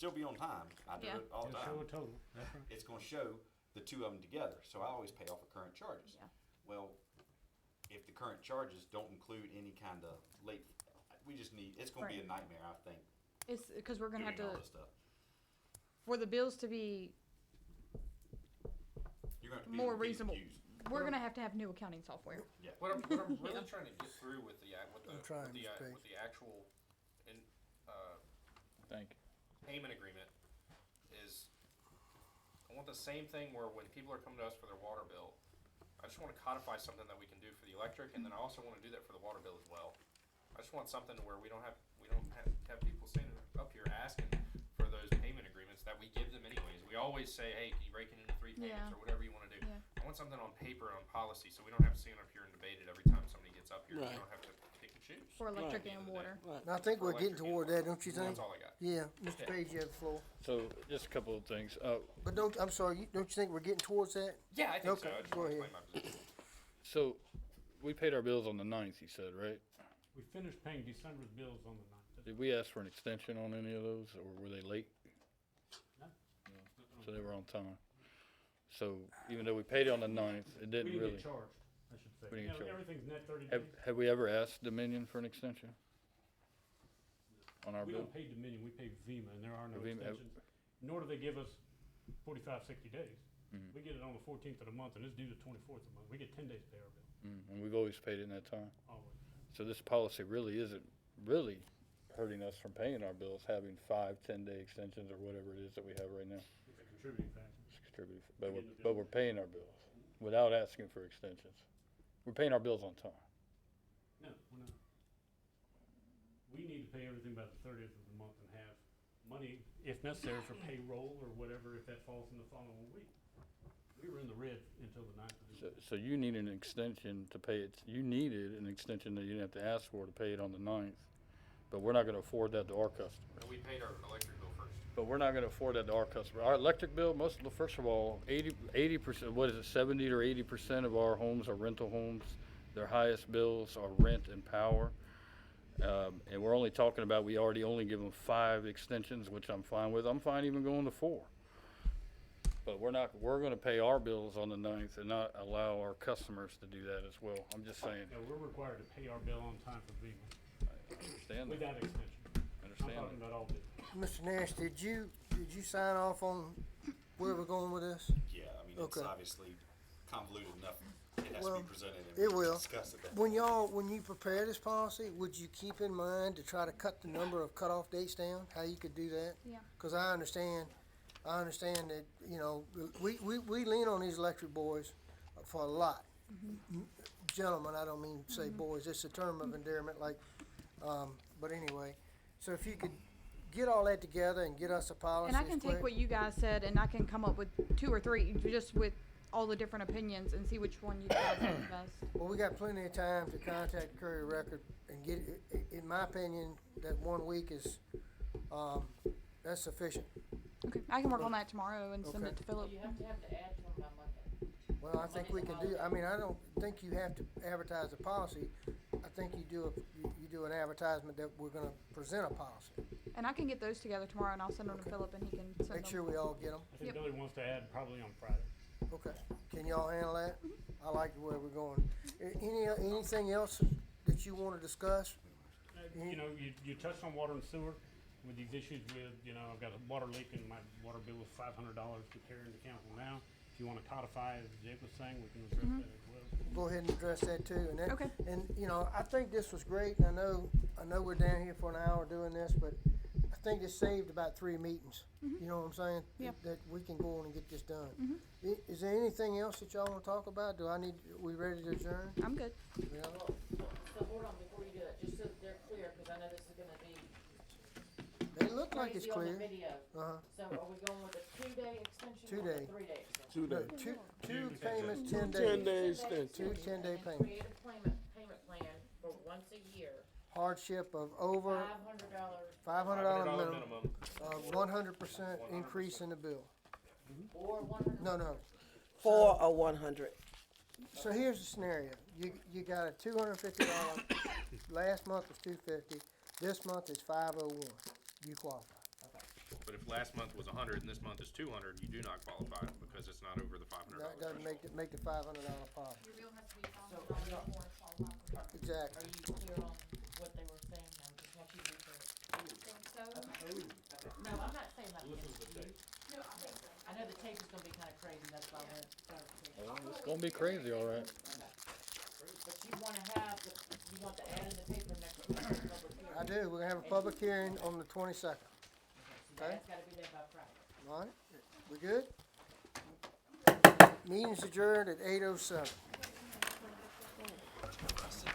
still be on time. I do Yeah. it all the It'll show a time. total, that's right. It's gonna show the two of them together, so I always pay off of current charges. Yeah. Well, if the current charges don't include any kind of late, we just need, it's gonna be a Right. nightmare, I think, It's because we're gonna have doing all to, this stuff. for the bills to be You're gonna have to be more able to reasonable, use. we're gonna have to have new accounting software. Yeah. What I'm really trying to get through with the, I'm trying, Mr. Page. with the actual, in, Thank you. payment agreement is, I want the same thing where when people are coming to us for their water bill, I just wanna codify something that we can do for the electric, and then I also wanna do that for the water bill as well. I just want something where we don't have people standing up here asking for those payment agreements that we give them anyways. We always say, hey, can you break it into 3 payments, Yeah. or whatever you wanna do. Yeah. I want something on paper, on policy, so we don't have to stand up here and debate it every time somebody gets up here. We Right. don't have to pick and choose. For electric At the and end of the day. water. And I think we're getting toward that, don't you think? That's all I got. Yeah, Mr. Okay. Page, you have the floor. So, just a couple of things. But don't, I'm sorry, don't you think we're getting towards that? Yeah, I think so. Okay, I just go wanna ahead. explain my position. So, we paid our bills on the 9th, you said, right? We finished paying December's bills on the 9th. Did we ask for an extension on any of those, or were they late? No. So they were on time. So, even though we paid on the 9th, it We didn't didn't really. get charged, I should say. We didn't You know, get charged. everything's net 30 Have, days. have we ever asked Dominion for an extension? On our We bill? don't pay Dominion, we pay VEMA, and there are no VEMA, extensions, nor do they give us 45, 60 days. Mhm. We get it on the 14th of the month, and it's due the 24th of the month. We get 10 days to pay our bill, And we've always paid it in that time. always. So this policy really isn't really hurting us from paying our bills, having 5, 10-day extensions or whatever it is that we have right now. It's a contributing factor. It's contributed, but we're, Getting the but bill. we're paying our bills without asking for extensions. We're paying our bills on time. No, we're not. We need to pay everything by the 30th of the month and have money, if necessary, for payroll or whatever, if that falls in the following week. We were in the red until the 9th of So, December. so you need an extension to pay it, you needed an extension that you didn't have to ask for to pay it on the 9th. But we're not gonna afford that to our customer. And we paid our electric bill first. But we're not gonna afford that to our customer. Our electric bill, first of all, 80%, what is it, 70 or 80% of our homes are rental homes. Their highest bills are rent and power. And we're only talking about, we already only give them 5 extensions, which I'm fine with. I'm fine even going to 4. But we're gonna pay our bills on the 9th and not allow our customers to do that as well. I'm just saying, Yeah, we're required to pay our bill on time for VEMA, I understand that, without extension. I'm understand talking that. about all bills. Mr. Nash, did you sign off on where we're going with this? Yeah, I mean, it's Okay. obviously convoluted enough. It has to Well, be presented and it we will. discuss it. When you prepare this policy, would you keep in mind to try to cut the number of cutoff dates down, how you could do that? Yeah. Cause I understand that, you know, we lean on these electric boys for a lot. Gentlemen, I don't mean to say boys, it's a term of endearment, like, but anyway. So if you could get all that together and get us a policy. And I can as take quick- what you guys said and I can come up with 2 or 3, just with all the different opinions and see which one you guys think is best. Well, we got plenty of time to contact Courier Record and get, in my opinion, that 1 week is, that's sufficient. Okay, I can work on that tomorrow and send Okay. it to Philip. You have to add to them by Monday. Well, I think we can do, I mean, I don't think you have to advertise a policy. I think you do an advertisement that we're gonna present a policy. And I can get those together tomorrow and I'll send them to Okay. Philip and he can send them. Make sure we all get them. I think Yep. Billy wants to add probably on Friday. Okay. Can y'all handle that? I like the way we're going. Anything else that you wanna discuss? You know, you touched on water and sewer with these issues with, you know, I've got a water leak and my water bill is $500 to carry into council now. If you wanna codify, as Jake was saying, we can address that as well. Go ahead and address that too. And that, Okay. and you know, I think this was great. And I know we're down here for an hour doing this, but I think it saved about 3 meetings. You know what I'm saying? Yeah. That we can go on and get this done. Is there anything else that y'all want to talk about? Are we ready to adjourn? I'm good. Yeah. So hold on before you do that, just so that they're clear, because I know this is gonna be They look like it's crazy on the clear. video. Uh-huh. So are we going with a 2-day extension 2 or a day. 3-day extension? 2 No, days. two payments, 10 10 days. days, 10 then Two 10-day payments. Create a payment plan for once a year, Hardship of over $500 $500 minimum, minimum. 100% increase in the bill. or 100. No. For a 100. So here's the scenario. You got a $250, last month was $250, this month is $501. You qualify. But but if last month was 100 and this month is 200, you do not qualify because it's not over the $500 That doesn't make the $500 problem. Your bill has to be So, $500 are before it's qualified. Exactly. you clear on what they were saying? I just want you to be clear. Think so? Okay. No, I'm not saying that Listen against to the you. tape. No, I think so. I know the tape is gonna be kinda crazy, that's why I wanted clarification. Well, it's gonna be crazy, all right. But you wanna have, you want the ad in the paper next week, for the public hearing. I do, we're gonna have a public hearing on the 22nd. So that's gotta be there by Friday. All right, we good? Meeting's adjourned at 8:07.